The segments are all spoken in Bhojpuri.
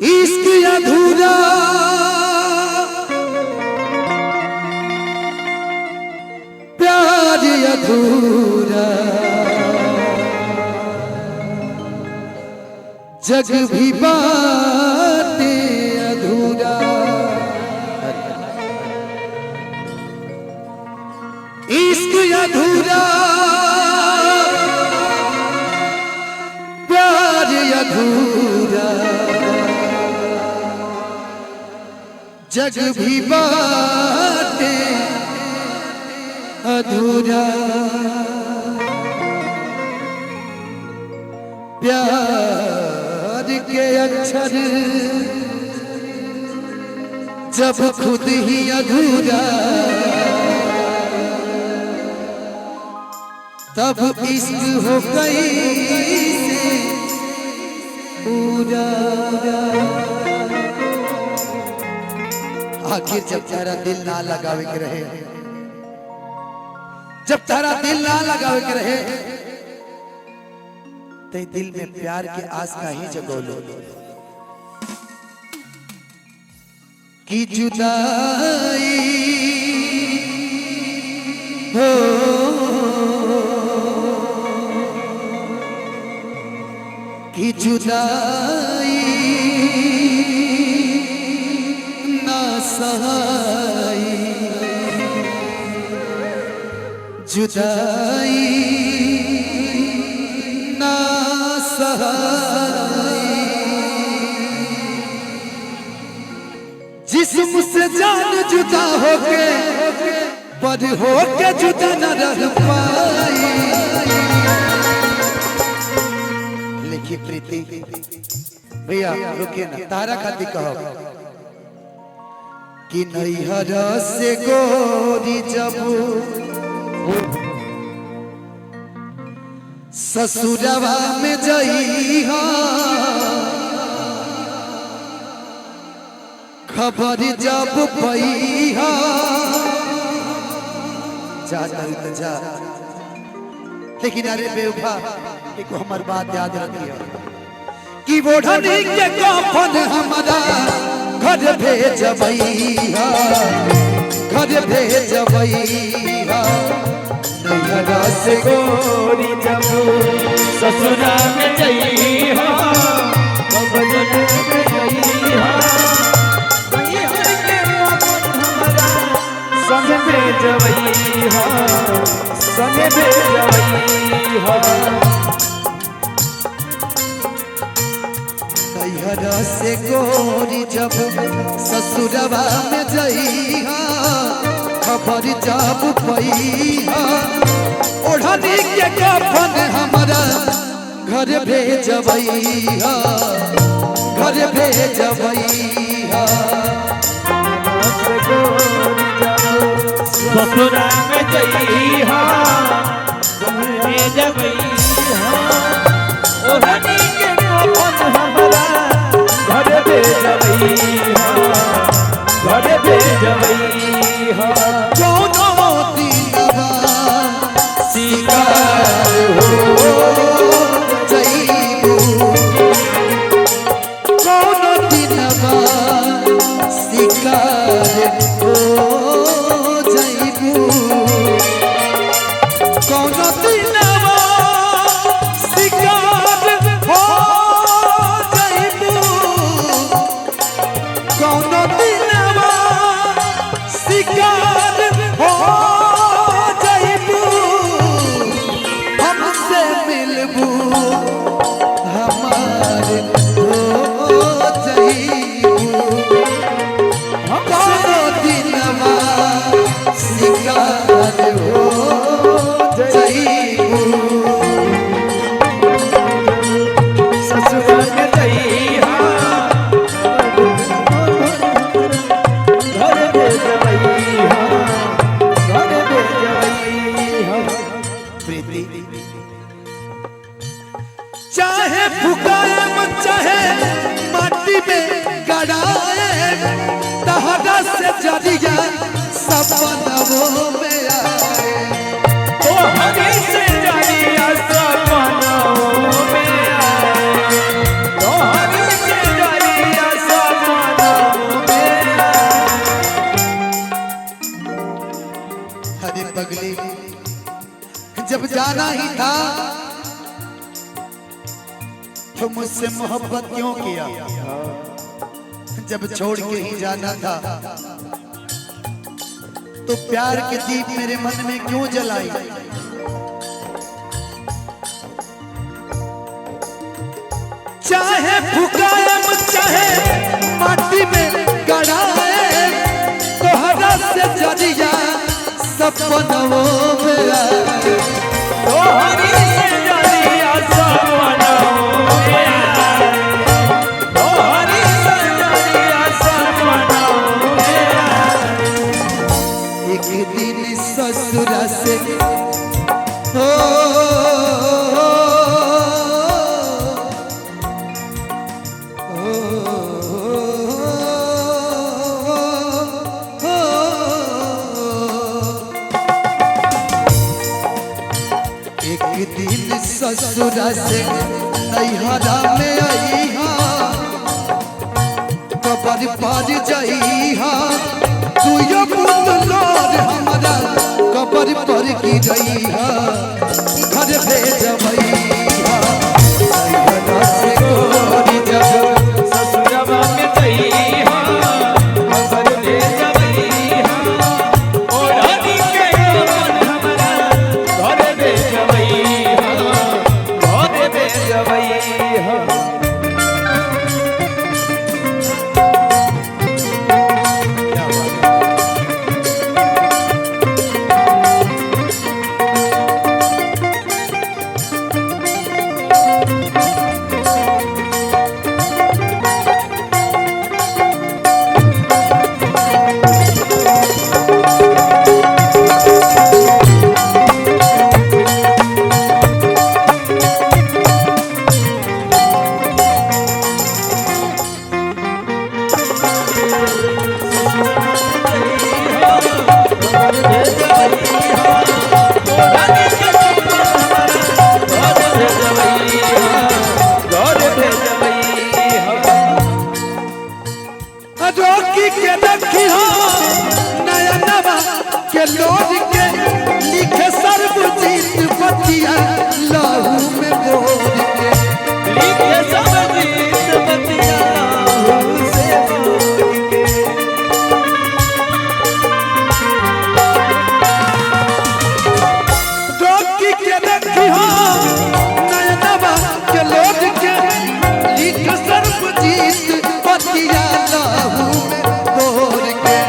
इश्क अधूरा प्यार अधूरा जग भी बातें अधूरा। इश्क अधूरा प्यार अधूरा जग भी बातें अधूरा। प्यार के अक्षर जब खुद ही अधूरा तब इश्क हो गई से पूरा। आखिर जब तारा दिल ना लगावे के रहे, जब तारा दिल ना लगावे के रहे ते दिल में प्यार के आस का ही जगोलो कि जुदाई हो कि जुदाई ना सहाई जुदाई ना सहाई। जिस्म से जान जुदा होके पर होके जुदा न रह पाई। लिखी प्रीति भैया रुकिए ना, तारा खाती कहो कि नैहर से गोरी जब ससुरवा में जइहा खबर जब पइहा जा जा। लेकिन अरे बेवफा एक हमार बात याद रखियो कि ओढ़नी के कफन हमारा घर भेजबइहा घर भेजबइहा। नैहरा से गोरी जब ससुरा में जइहा खबर जब जइहा संग भेजबइहा संग भेजबइहा। नैहरा से गोरी जब ससुरवा में जइहा खबर जब पइहा। ओढ़नी के कफन हमारा घर भेजबइहा घर भेजबइहा। ससुरा में जइहा भेजबइहा ओढ़नी के कफन हमारा घर भेजबइहा घर भेजबइहा। कौनो दिनवा शिकार हो जइबू कौनो दिनवा शिकार हो जइबू कौनो दिनवा शिकार हो जइबू कौनो दिनवा शिकार हो जइबू। हमसे मिलबू हमार हो जइबू जराए तहरा से जरिया सपनों में आए ओ हरी से जरिया सपनों में आए ओ हरी से जरिया सपनों में आए। हरे पगली जब जाना ही था तो मुझसे मोहब्बत क्यों किया, जब छोड़ के ही जाना था तो प्यार के दीप मेरे मन में क्यों जलाई। चाहे फुकाएम चाहे माटी में गड़ाए तोहरा से जरिया सपनों में आए ओ हरी से जरिया सपनों में आए ओ हरी से जरिया सपनों में आए। एक दिन ससुर से हो एक दिन ससुर से नैहरा में आई कबर पर जइहा तुयो पुतलोर हमरा कबर पर की जइहा घर भेजबइहा नैहरा से गोरी जब ससुरवा में जइहा खबर ले जइहा ओ रानी के मन हमरा घर ले जइहा घर ले जइहा। रोकी के रखी हो नयनवा के लोग के लिखे सर्वजीत बतिया लहू में बोल के लिखे सर्वजीत बतिया लहू से बोल के रोकी के रखी हो नयनवा के लोग के लिखे सर्वजीत बतिया लहू में बोल के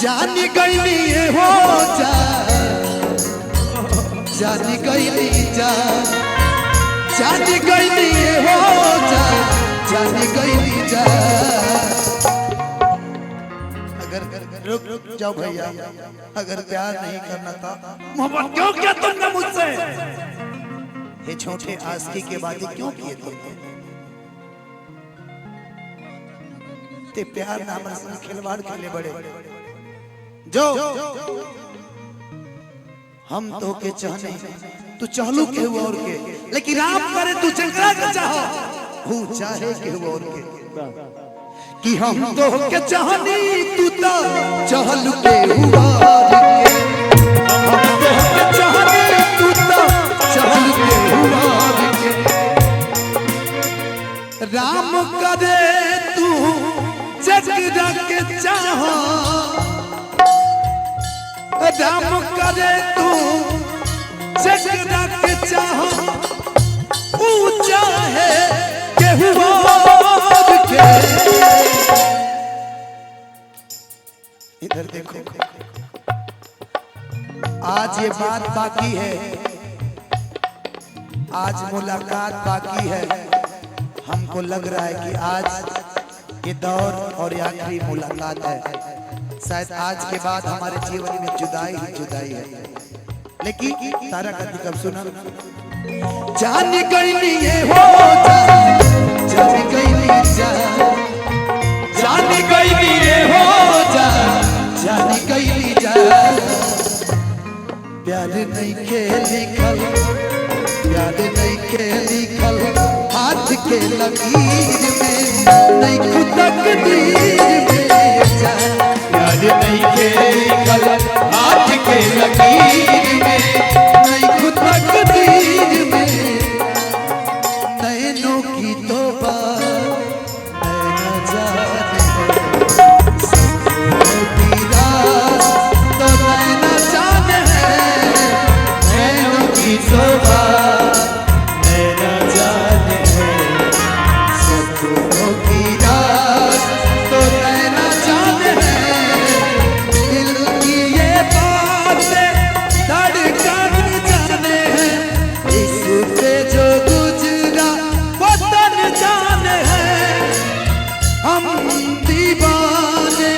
जानी गईली हो जा जानी गईली जा जानी गईली हो जा जानी गईली जा। अगर रुक जाओ भैया, अगर प्यार नहीं करना था मोहब्बत क्यों किया तुमने मुझसे, ये छोटे आस्की के बातें क्यों किए तुमने, ते प्यार नाम से खिलवाड़ खेले बड़े जो हम तो के चाहने तू चाहलू के हुआ और के, लेकिन राम करे तू चंगरा के चाहो हूँ चाहे के हुआ और के कि हम तो के चाहनी तू तो चाहलू के हुआ और के, हम तो के चाहनी तू तो चाहलू के हुआ और के। राम करे तू चंगरा के चाहो, राम करे तू जगदा के चाहो ऊंचा है के हुआ के। इधर देखो आज ये बात बाकी है, आज मुलाकात बाकी है, हमको लग रहा है कि आज ये दौर और आखिरी मुलाकात है। शायद आज के बाद हमारे जीवन में जुदाई ही जुदाई है, लेकिन तारा का कब सुना जान गई ये हो जान गई जान गई ये हो जान गई प्यार नहीं के लिखल, प्यार नहीं के लिखल हाथ के लकीर में, नहीं खुद तकदीर में प्यार नहीं के लिखल हाथ के लकीर में, नहीं खुद तकदीर में नैनों की तौबा नैना जाने की रात तो नैना जाने नैनों की तौबा नैना जाने सपनों की रात तो नैना जाने दिल की ये बातें धड़कन जाने इस पे जो गुजरा वो तन जाने हम दीवाने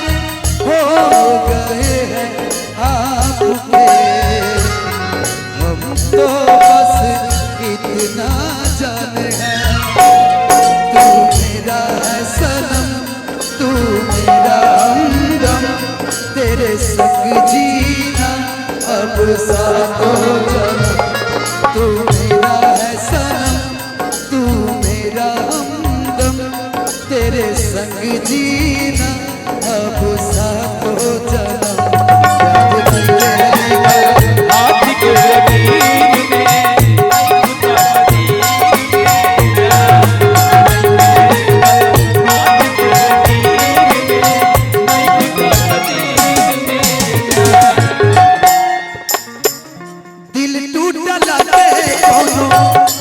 हो गए हैं आपके, हम तो बस इतना जाने हैं तू मेरा है सनम, तू मेरा हमदम, तेरे संग जीना अब साथों जन्म, तू मेरा है सनम, तू मेरा हमदम, तेरे संग जीना अब साथों जन्म हाथ के लकीर में दिल टूटा लगे कोनो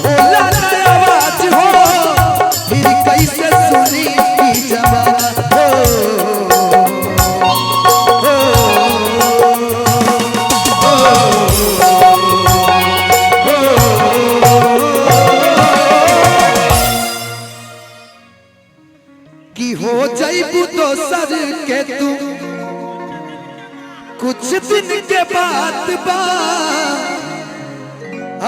होला ना आवाज हो, फिर कैसे सुनी की जमाना हो, कि हो जाइबू दोसर के तू कुछ दिन के बाद बा,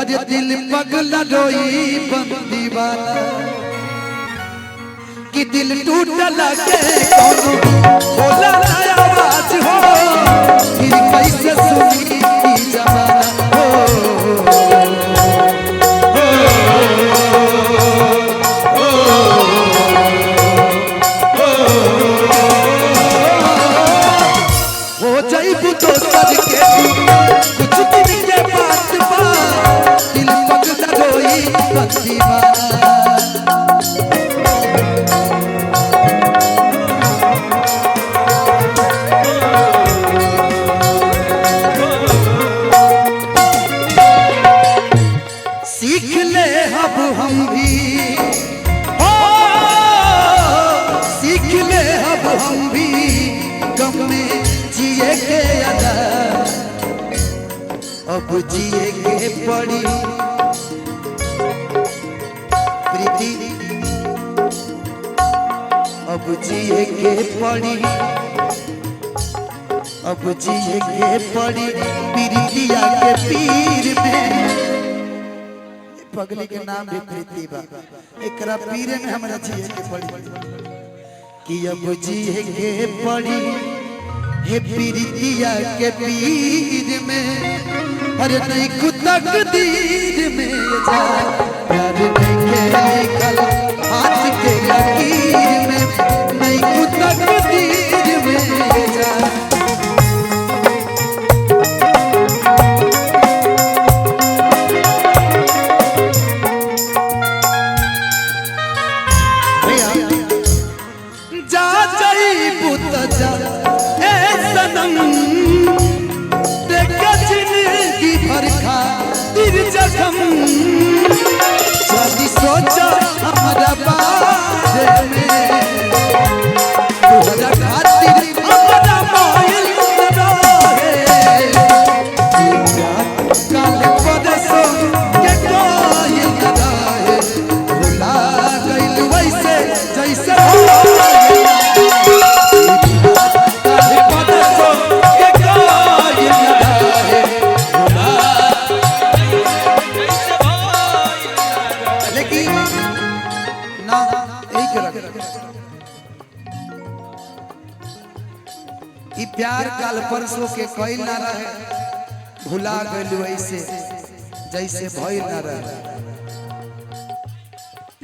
अरे दिल पगला रोई बंदी वाला, कि दिल टूटा लगे कोनो होला ना आवाज हो, फिर कैसे सुनी की जमाना हो, हो जाइबू तो सज के कुछ दिन के बाद बा, दिल पगला रोई बंदी वाला, सीख ले अब हम भी हो, सीख ले अब हम भी गम में जिए के अदा, अब जिए के पड़ी प्रीति, अब जिए के पड़ी, अब जिए के पड़ी प्रीतिया के पीर में, पगली के नाम भी प्रीति बा, एकरा पीरे में हमरा जिए के पड़ी, कि अब जिए के पड़ी हे प्रीतिया के पीर में, अरे नहीं खुद तकदीर में जा प्यार नहीं के लिखल हाथ के लकीर में, नहीं खुद तकदीर में जा जा ए सनम देखा जिंदगी भर खातिर जखम, जल्दी सोचा हमारा बारे में, तुहरा खातिर हमारा माइल रहे, काल परसों के कोई रहे, भुला गइल वैसे जैसे ई प्यार काल परसों के कइल ना रहे, भुला गइल वैसे जैसे भइल ना रहे।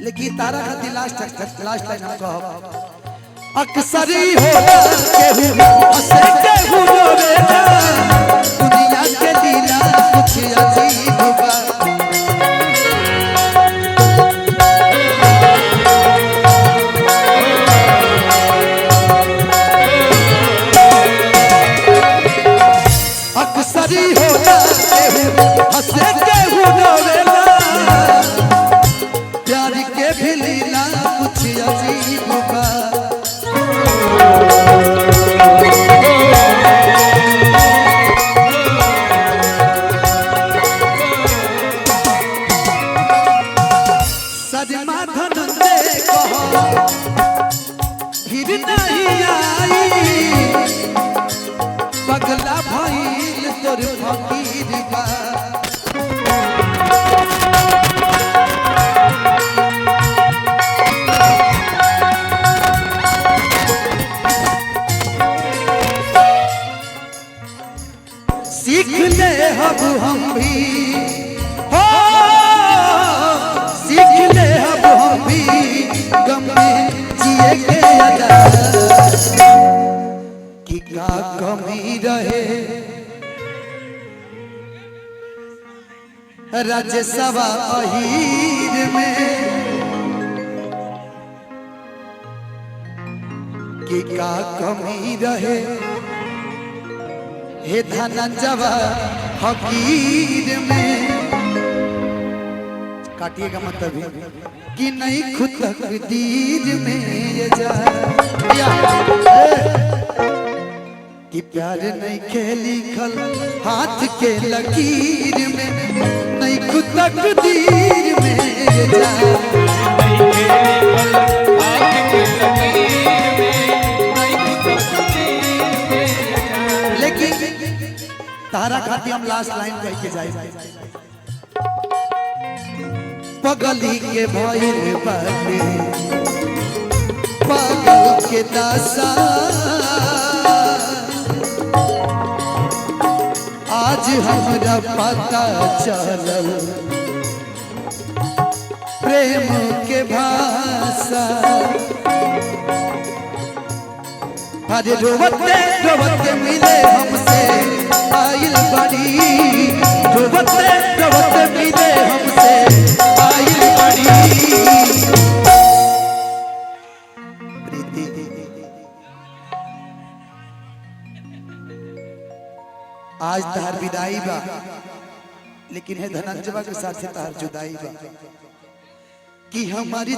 लेकिन तारा खातिर लास्ट लाइन हम कहब, अक्सरी होला केहू हंसे केहू रोवेला, दुनिया के लीला कुछ अजीब बा। अक्सरी होला केहू हंसे केहू रोवेला, प्यार के भी लीला कुछ अजीब बा। सजमा धनंजय कहो फिर नहीं आई, पगला भइल तोर फकीर बा। सीख ले अब हम भी हो, सीख ले अब हम भी गम में जिए के अदा, कि का कमी रहे राजसभा अहीर में, कि का कमी रहे हे धनंजय फकीर में। काटिएगा मतलब कि नहीं खुद तकदीर में ये जा कि प्यार नहीं खेली खल हाथ के लकीर में, नहीं खुद तकदीर में ये जा। लेकिन तारा खाती हम लास्ट लाइन कह के जाए, पगली के भइल बाटे पागल के दासा, आज हमरा पता चलल प्रेम के भाषा। अरे रोवते रोवते मिले हमसे आइल बड़ी, रोवते रोवते मिले हमसे आइल बड़ी। प्रीति आज तहार विदाई बा, लेकिन है धनंजय के साथ तहार जुदाई बा, कि हमारी